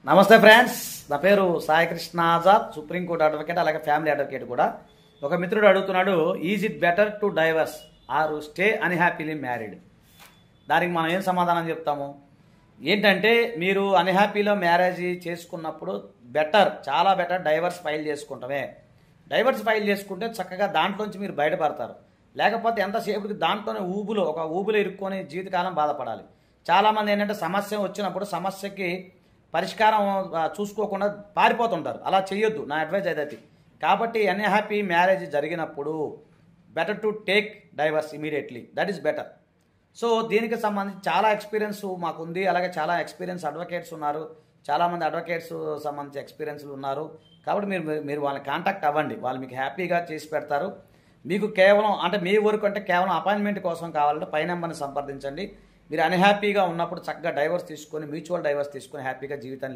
నమస్తే ఫ్రెండ్స్, నా పేరు సాయి కృష్ణ ఆజాద్, సుప్రీంకోర్టు అడ్వకేట్, అలాగే ఫ్యామిలీ అడ్వకేట్ కూడా. ఒక మిత్రుడు అడుగుతున్నాడు, is it better to divorce or stay unhappily married? దానికి మనం ఏం సమాధానం చెప్తాము? ఏంటంటే, మీరు అన్హ్యాపీలో మ్యారేజ్ చేసుకున్నప్పుడు చాలా బెటర్ డైవర్స్ ఫైల్ చేసుకుంటామే. డైవర్స్ ఫైల్ చేసుకుంటే చక్కగా దాంట్లోంచి మీరు బయటపడతారు. లేకపోతే ఎంతసేపటికి దాంట్లోనే ఒక ఊబులో ఇరుక్కొని జీవితకాలం బాధపడాలి. చాలామంది ఏంటంటే సమస్య వచ్చినప్పుడు సమస్యకి పరిష్కారం చూసుకోకుండా పారిపోతుంటారు. అలా చేయొద్దు, నా అడ్వైజ్ అయితే. కాబట్టి అన్హ్యాపీ మ్యారేజ్ జరిగినప్పుడు better to take divorce immediately, that is better. So దీనికి సంబంధించి చాలా ఎక్స్పీరియన్స్ మాకుంది, అలాగే చాలా ఎక్స్పీరియన్స్ అడ్వకేట్స్ ఉన్నారు, చాలామంది అడ్వకేట్స్ సంబంధించి ఎక్స్పీరియన్స్లు ఉన్నారు. కాబట్టి మీరు వాళ్ళని కాంటాక్ట్ అవ్వండి, వాళ్ళు మీకు హ్యాపీగా చేసి పెడతారు. మీకు కేవలం అంటే మీ ఊరికి అంటే కేవలం అపాయింట్మెంట్ కోసం కావాలంటే పై నెంబర్ని సంప్రదించండి. మీరు అన్హ్యాపీగా ఉన్నప్పుడు చక్కగా డైవర్స్ తీసుకొని, మ్యూచువల్ డైవర్స్ తీసుకొని హ్యాపీగా జీవితాన్ని